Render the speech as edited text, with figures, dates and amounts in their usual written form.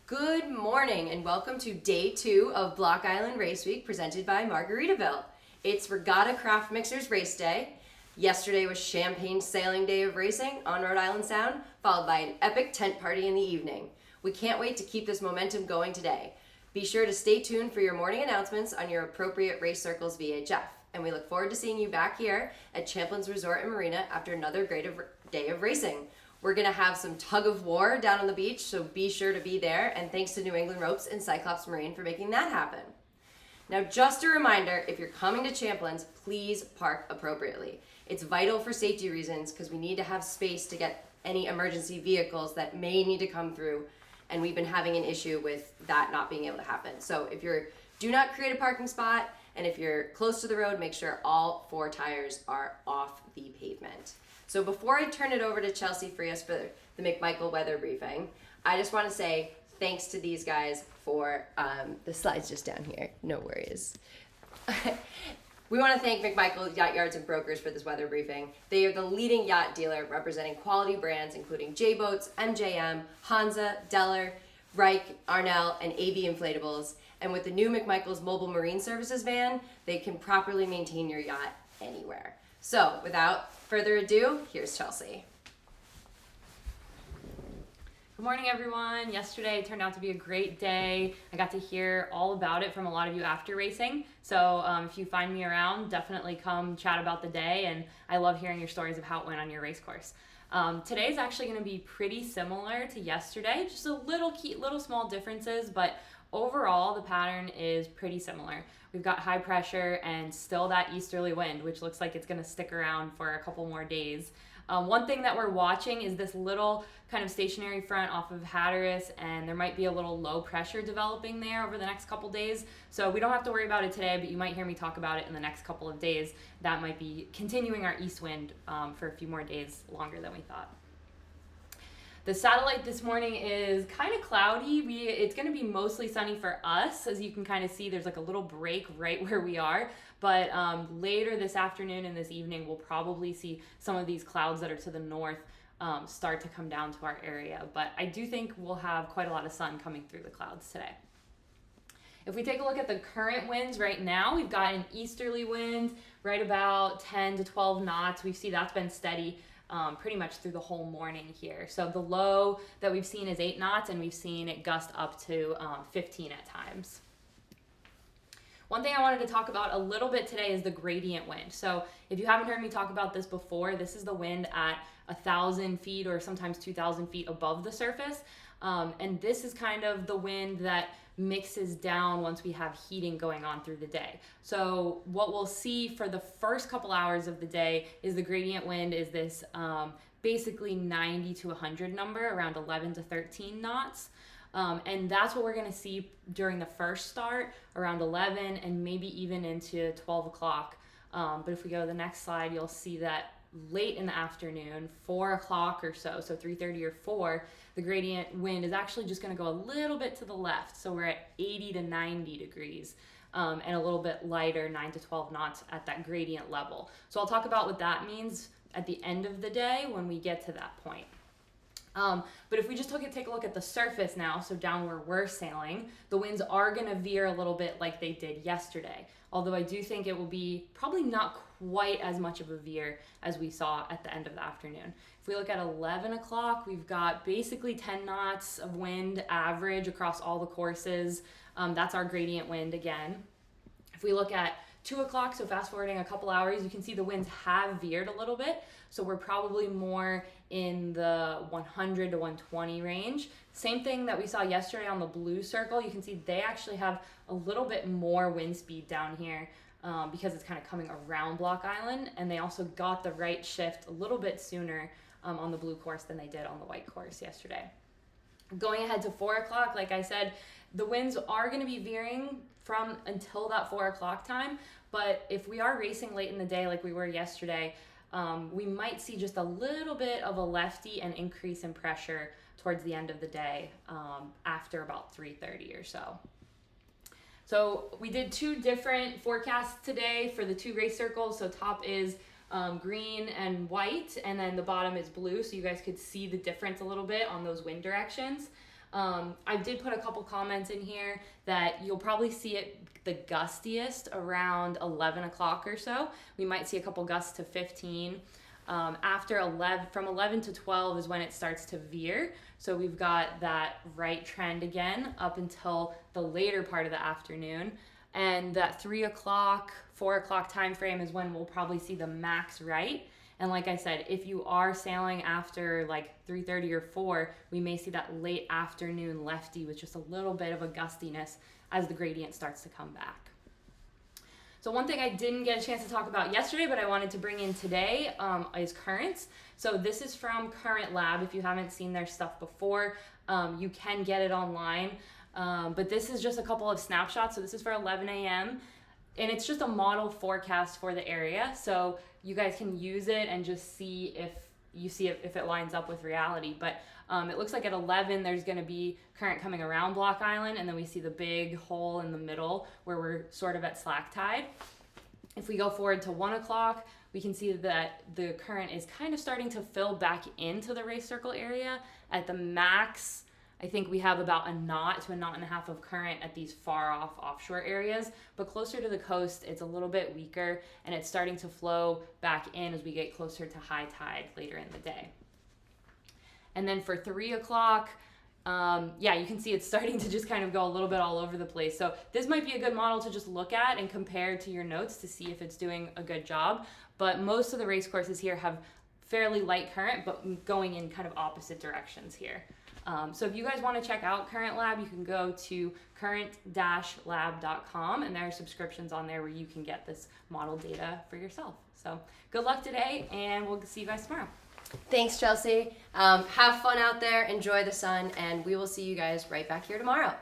Good morning and welcome to day 2 of Block Island Race Week presented by Margaritaville. It's Regatta Craft Mixers Race Day. Yesterday was Champagne Sailing Day of Racing on Rhode Island Sound, followed by an epic tent party in the evening. We can't wait to keep this momentum going today. Be sure to stay tuned for your morning announcements on your appropriate Race Circles VHF. And we look forward to seeing you back here at Champlin's Resort and Marina after another great day of racing. We're going to have some tug of war down on the beach, so be sure to be there. And thanks to New England Ropes and Cyclops Marine for making that happen. Now, just a reminder, if you're coming to Champlin's, please park appropriately. It's vital for safety reasons because we need to have space to get any emergency vehicles that may need to come through. And we've been having an issue with that not being able to happen. So do not create a parking spot. And if you're close to the road, make sure all 4 tires are off the pavement. So before I turn it over to Chelsea Freas for the McMichael weather briefing, I just want to say thanks to these guys for the slides just down here. No worries. We want to thank McMichael Yacht Yards and Brokers for this weather briefing. They are the leading yacht dealer representing quality brands including J-Boats, MJM, Hansa, Deller, Reich, Arnell, and AB Inflatables. And with the new McMichael's Mobile Marine Services van, they can properly maintain your yacht anywhere. So without further ado, here's Chelsea. Good morning, everyone. Yesterday turned out to be a great day. I got to hear all about it from a lot of you after racing. So if you find me around, definitely come chat about the day. And I love hearing your stories of how it went on your race course. Today is actually going to be pretty similar to yesterday, just a little small differences, but overall the pattern is pretty similar. We've got high pressure and still that easterly wind, which looks like it's going to stick around for a couple more days. One thing that we're watching is this little kind of stationary front off of Hatteras, and there might be a little low pressure developing there over the next couple days. So we don't have to worry about it today, but you might hear me talk about it in the next couple of days. That might be continuing our east wind for a few more days longer than we thought. The satellite this morning is kind of cloudy. It's going to be mostly sunny for us. As you can kind of see, there's like a little break right where we are. But later this afternoon and this evening, we'll probably see some of these clouds that are to the north start to come down to our area. But I do think we'll have quite a lot of sun coming through the clouds today. If we take a look at the current winds right now, we've got an easterly wind right about 10 to 12 knots. We see that's been steady pretty much through the whole morning here. So the low that we've seen is 8 knots, and we've seen it gust up to 15 at times. One thing I wanted to talk about a little bit today is the gradient wind. So if you haven't heard me talk about this before, this is the wind at 1,000 feet or sometimes 2,000 feet above the surface. And this is kind of the wind that mixes down once we have heating going on through the day. So what we'll see for the first couple hours of the day is the gradient wind is this basically 90 to 100 number, around 11 to 13 knots. And that's what we're going to see during the first start, around 11 and maybe even into 12 o'clock. But if we go to the next slide, you'll see that late in the afternoon, 4 o'clock or so 3:30 or 4, the gradient wind is actually just going to go a little bit to the left. So we're at 80 to 90 degrees and a little bit lighter, 9 to 12 knots at that gradient level. So I'll talk about what that means at the end of the day when we get to that point. But if we just take a look at the surface now, so down where we're sailing, the winds are going to veer a little bit like they did yesterday. Although I do think it will be probably not quite as much of a veer as we saw at the end of the afternoon. If we look at 11 o'clock, we've got basically 10 knots of wind average across all the courses. That's our gradient wind again. If we look at 2 o'clock, so fast forwarding a couple hours, you can see the winds have veered a little bit. So we're probably more in the 100 to 120 range. Same thing that we saw yesterday on the blue circle. You can see they actually have a little bit more wind speed down here because it's kind of coming around Block Island. And they also got the right shift a little bit sooner on the blue course than they did on the white course yesterday. Going ahead to 4 o'clock, like I said, the winds are going to be veering from until that 4 o'clock time. But if we are racing late in the day like we were yesterday, we might see just a little bit of a lefty and increase in pressure towards the end of the day after about 3:30 or so. So we did 2 different forecasts today for the 2 race circles. So top is green and white, and then the bottom is blue, so you guys could see the difference a little bit on those wind directions. I did put a couple comments in here that you'll probably see it the gustiest around 11 o'clock or so. We might see a couple gusts to 15. After 11, from 11 to 12 is when it starts to veer. So we've got that right trend again up until the later part of the afternoon. And that 3 o'clock, 4 o'clock time frame is when we'll probably see the max right. And like I said, if you are sailing after like 3:30 or 4, we may see that late afternoon lefty with just a little bit of a gustiness as the gradient starts to come back. So one thing I didn't get a chance to talk about yesterday, but I wanted to bring in today is currents. So this is from Current Lab. If you haven't seen their stuff before, you can get it online. But this is just a couple of snapshots. So this is for 11 a.m. And it's just a model forecast for the area. So you guys can use it and just see if it lines up with reality. But it looks like at 11 there's going to be current coming around Block Island, and then we see the big hole in the middle where we're sort of at slack tide. If we go forward to 1 o'clock, we can see that the current is kind of starting to fill back into the race circle area. At the max, I think we have about a knot to a knot and a half of current at these far off offshore areas, but closer to the coast, it's a little bit weaker, and it's starting to flow back in as we get closer to high tide later in the day. And then for 3 o'clock, you can see it's starting to just kind of go a little bit all over the place. So this might be a good model to just look at and compare to your notes to see if it's doing a good job. But most of the race courses here have fairly light current, but going in kind of opposite directions here. So if you guys want to check out Current Lab, you can go to current-lab.com, and there are subscriptions on there where you can get this model data for yourself. So good luck today, and we'll see you guys tomorrow. Thanks, Chelsea. Have fun out there, enjoy the sun, and we will see you guys right back here tomorrow.